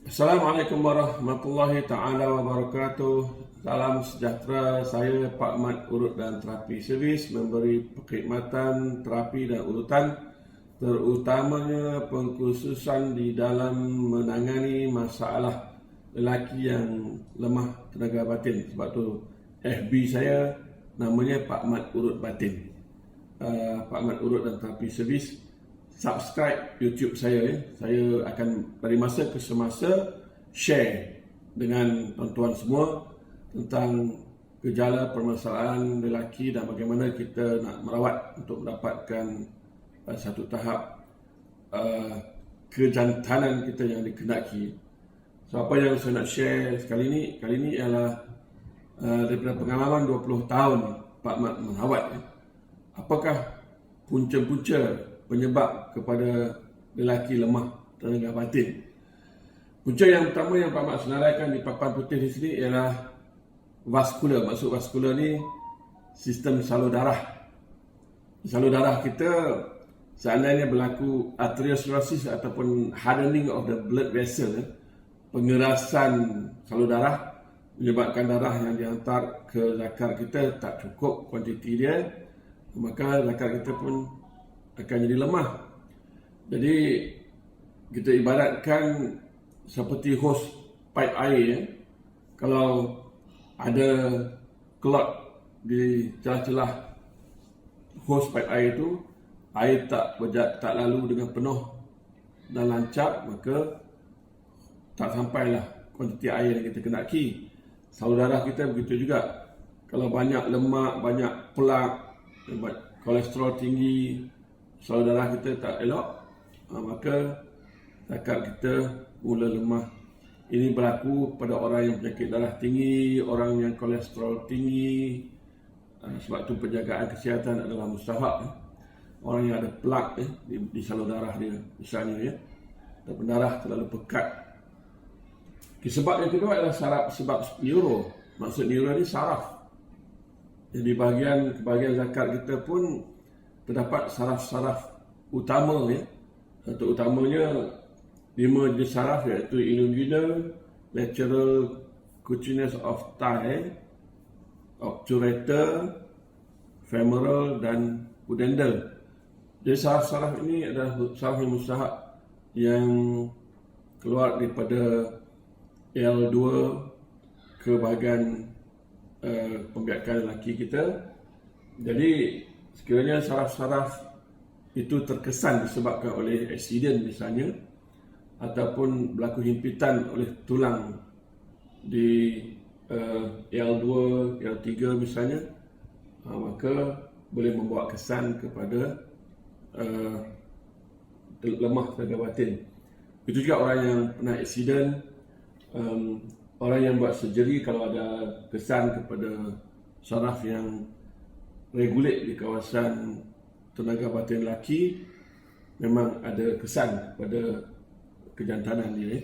Assalamualaikum warahmatullahi taala wabarakatuh. Salam sejahtera. Saya Pak Mat Urut dan Terapi Servis memberi perkhidmatan terapi dan urutan, terutamanya pengkhususan di dalam menangani masalah lelaki yang lemah tenaga batin. Sebab tu FB saya namanya Pak Mat Urut Batin. Pak Mat Urut dan Terapi Servis. Subscribe YouTube saya ya. Saya akan dari masa ke semasa share dengan tuan-tuan semua tentang gejala permasalahan lelaki dan bagaimana kita nak merawat untuk mendapatkan satu tahap kejantanan kita yang dikehendaki. So, apa yang saya nak share kali ini ialah daripada pengalaman 20 tahun Pak Mat merawat ya. Apakah punca-punca penyebab kepada lelaki lemah tenaga batin? Punca yang pertama yang Pak Mat senaraikan di papan putih di sini ialah vaskular. Maksud vaskular ni sistem salur darah. Salur darah kita seandainya berlaku arteriosclerosis ataupun hardening of the blood vessel, pengerasan salur darah menyebabkan darah yang dihantar ke zakar kita tak cukup kuantiti dia, maka zakar kita pun akan jadi lemah. Jadi kita ibaratkan seperti hos pipe air ya. Kalau ada clot di celah-celah hos pipe air itu, air tak lalu dengan penuh dan lancar, maka tak sampailah kuantiti air yang kita kendaki. Salur darah kita begitu juga. Kalau banyak lemak, banyak plak, kolesterol tinggi, salur darah kita tak elok, maka zakar kita mula lemah. Ini berlaku pada orang yang penyakit darah tinggi, orang yang kolesterol tinggi. Sebab tu penjagaan kesihatan adalah mustahak. Orang yang ada plak di salur darah dia misalnya ya, ataupun darah terlalu pekat. Sebab yang kedua adalah sebab neuro. Maksud neuro ni saraf. Jadi bahagian zakar kita pun terdapat saraf-saraf utama ya. Satu utamanya 5 jenis saraf iaitu inguinal, lateral, cutaneous of thigh, obturator, femoral dan pudendal. Jadi saraf-saraf ini adalah saraf yang mustahak yang keluar daripada L2 ke bahagian pembiakan lelaki kita. Jadi sekiranya saraf-saraf itu terkesan disebabkan oleh aksiden misalnya, ataupun berlaku himpitan oleh tulang di L2, L3 misalnya, maka boleh membawa kesan kepada lemah tenaga batin. Itu juga orang yang pernah aksiden, orang yang buat surgery, kalau ada kesan kepada saraf yang regulate di kawasan tenaga batin lelaki, memang ada kesan pada kejantanan dia.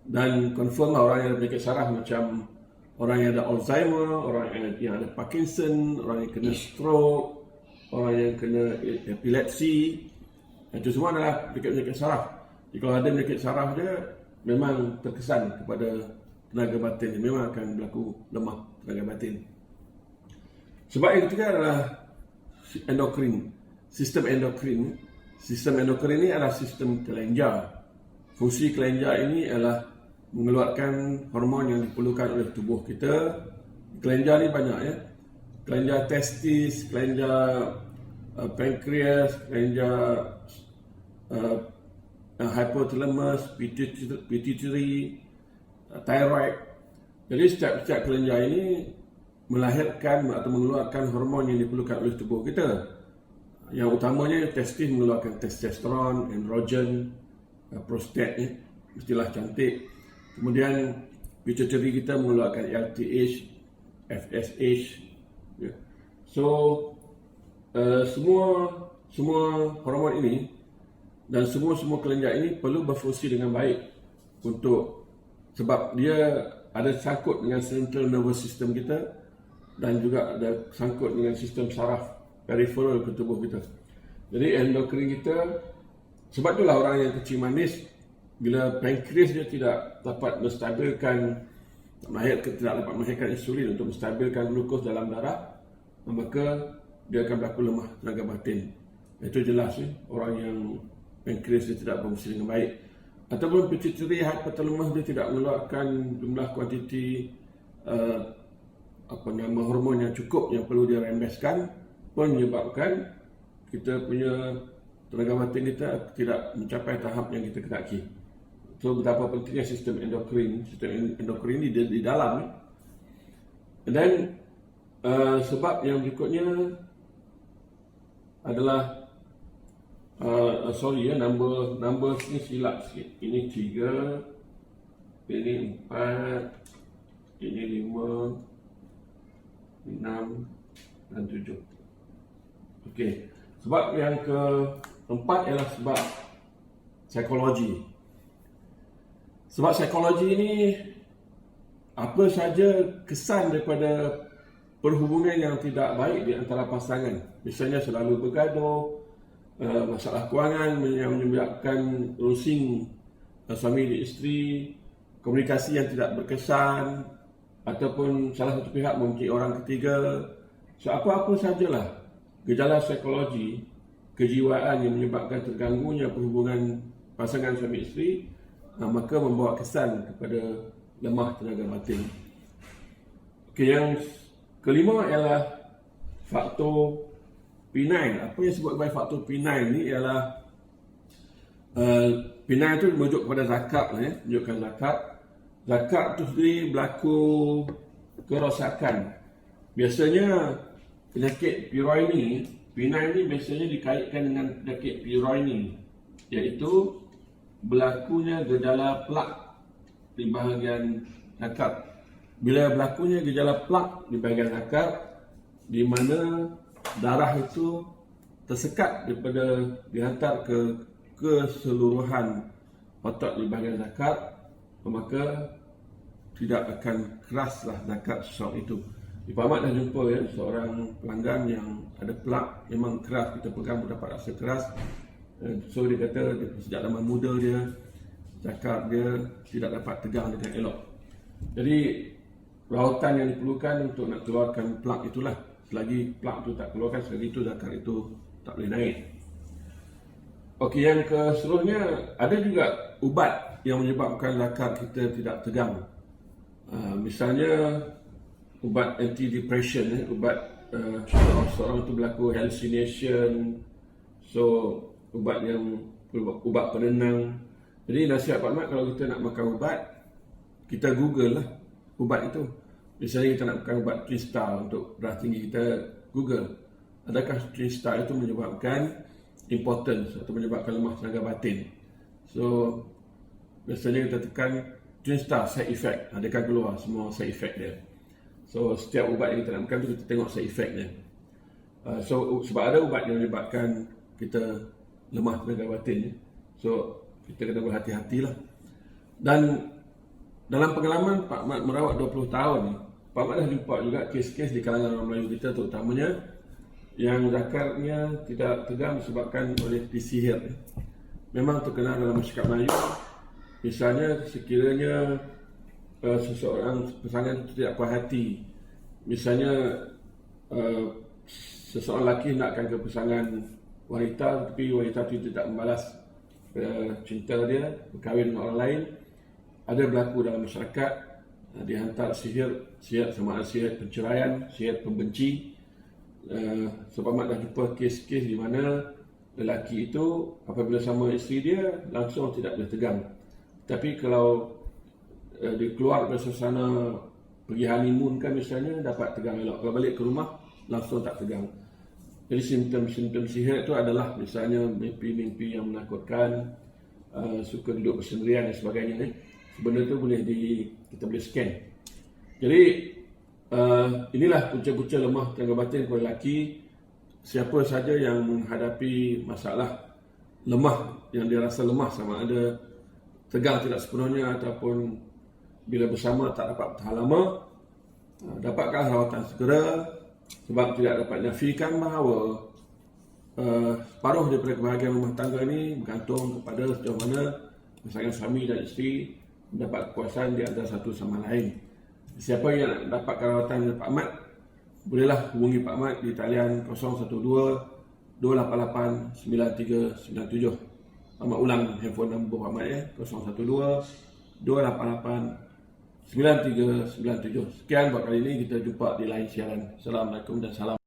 Dan confirm orang yang ada penyakit saraf macam orang yang ada Alzheimer, orang yang ada Parkinson, orang yang kena stroke, orang yang kena epilepsi, itu semua adalah penyakit saraf. Jadi kalau ada penyakit saraf dia, memang terkesan kepada tenaga batin, memang akan berlaku lemah tenaga batin. Sebab yang ketiga adalah endokrin. Sistem endokrin. Sistem endokrin ini adalah sistem kelenjar. Fungsi kelenjar ini adalah mengeluarkan hormon yang diperlukan oleh tubuh kita. Kelenjar ni banyak ya. Kelenjar testis, kelenjar pankreas, kelenjar hypothalamus, pituitary, thyroid. Jadi setiap kelenjar ini melahirkan atau mengeluarkan hormon yang diperlukan oleh tubuh kita. Yang utamanya testis mengeluarkan testosteron, androgen, prostat mestilah cantik. Kemudian pituitary kita mengeluarkan LTH, FSH. So semua hormon ini dan semua kelenjar ini perlu berfungsi dengan baik sebab dia ada sangkut dengan central nervous system kita dan juga ada sangkut dengan sistem saraf peripheral ke tubuh kita. Jadi endokrin kita, sebab itulah orang yang kecil manis bila pankreas dia tidak dapat menstabilkan, tidak dapat melahirkan insulin untuk menstabilkan glukos dalam darah, maka dia akan berlaku lemah tenaga batin. Itu jelas orang yang pankreas dia tidak berfungsi dengan baik. Ataupun pituitary hyperton lemah, dia tidak mengeluarkan jumlah kuantiti hormon yang cukup yang perlu dia rembeskan, pun menyebabkan kita punya tenaga batin kita tidak mencapai tahap yang kita kendaki. So betapa pentingnya sistem endokrin ni di dalam. Dan sebab yang berikutnya adalah number ni silap sikit. Ini 3, ini 4, ini 5, 6 dan 7. Okey. Sebab yang keempat ialah sebab psikologi. Sebab psikologi ini, apa saja kesan daripada perhubungan yang tidak baik di antara pasangan. Misalnya selalu bergaduh, masalah kewangan yang menyebabkan rusing suami dan isteri, komunikasi yang tidak berkesan, ataupun salah satu pihak membenci orang ketiga. So, apa-apa sajalah gejala psikologi, kejiwaan yang menyebabkan terganggunya perhubungan pasangan suami isteri, maka membawa kesan kepada lemah tenaga batin. Okay, yang kelima ialah faktor P9. Apa yang disebut sebagai faktor P9 ni ialah P9 itu merujuk kepada zakat, menunjukkan zakat. Zakat itu sendiri berlaku kerosakan. Biasanya penyakit Peyronie, P9 ni biasanya dikaitkan dengan penyakit Peyronie, iaitu berlakunya gejala plak di bahagian zakar. Bila berlakunya gejala plak di bahagian zakar, di mana darah itu tersekat daripada dihantar ke keseluruhan otot di bahagian zakar, maka tidak akan keraslah zakar seseorang itu. Pak Ahmad dah jumpa seorang pelanggan yang ada plak, memang keras, kita pegang pun dapat rasa keras. So dia kata sejak zaman muda dia, zakar dia tidak dapat tegang dengan elok. Jadi rawatan yang diperlukan untuk nak keluarkan plak itulah. Selagi plak itu tak keluarkan, selagi itu zakar itu tak boleh naik. Okey, yang keseluruhnya ada juga ubat yang menyebabkan zakar kita tidak tegang. Misalnya ubat anti-depression, ubat seorang itu berlaku hallucination, so ubat penenang. Jadi nasihat Pak Mat, kalau kita nak makan ubat, kita google lah ubat itu. Misalnya kita nak makan ubat Tristar untuk darah tinggi, kita google adakah Tristar itu menyebabkan impotence atau menyebabkan lemah tenaga batin. So biasanya kita tekan Tristar side effect, dia akan keluar semua side effect dia. So setiap ubat yang kita nak makan tu, kita tengok side effect dia. So sebab ada ubat yang menyebabkan kita lemah tenaga batin, so kita kena berhati-hatilah. Dan dalam pengalaman Pak Mat merawat 20 tahun ni, Pak Mat dah jumpa juga kes-kes di kalangan orang Melayu kita, terutamanya yang zakarnya tidak tegang disebabkan oleh disihir. Memang terkenal dalam masyarakat Melayu. Misalnya sekiranya seseorang pasangan tidak puas hati, misalnya seseorang lelaki nakkan ke pasangan wanita, tapi wanita itu tidak membalas cinta dia, berkahwin dengan orang lain, ada berlaku dalam masyarakat, dihantar sihir sama ada sihir perceraian, sihir pembenci. Sebab Mak dah jumpa kes-kes di mana lelaki itu apabila sama isteri dia langsung tidak boleh tegang, tapi kalau dia keluar dari suasana pergi honeymoon kan misalnya, dapat tegang elok. Kalau balik ke rumah langsung tak tegang. Jadi simptom-simptom sihir itu adalah misalnya mimpi-mimpi yang menakutkan, suka duduk bersendirian dan sebagainya. Benda itu kita boleh scan. Jadi inilah punca-punca lemah tenaga batin kepada lelaki. Siapa saja yang menghadapi masalah lemah, yang dia rasa lemah, sama ada tegang tidak sepenuhnya ataupun bila bersama tak dapat bertahan lama, dapatkan rawatan segera. Sebab tidak dapat nafikan bahawa separuh daripada kebahagiaan rumah tangga ini bergantung kepada sejauh mana pasangan suami dan isteri mendapat kepuasan di antara satu sama lain. Siapa yang nak dapat rawatan dari Pak Mat, bolehlah hubungi Pak Mat di talian 012 288 9397. Pak ulang handphone nombor Pak Mat ya, 012 288 9397. Sekian buat kali ini, kita jumpa di lain siaran. Assalamualaikum dan salam.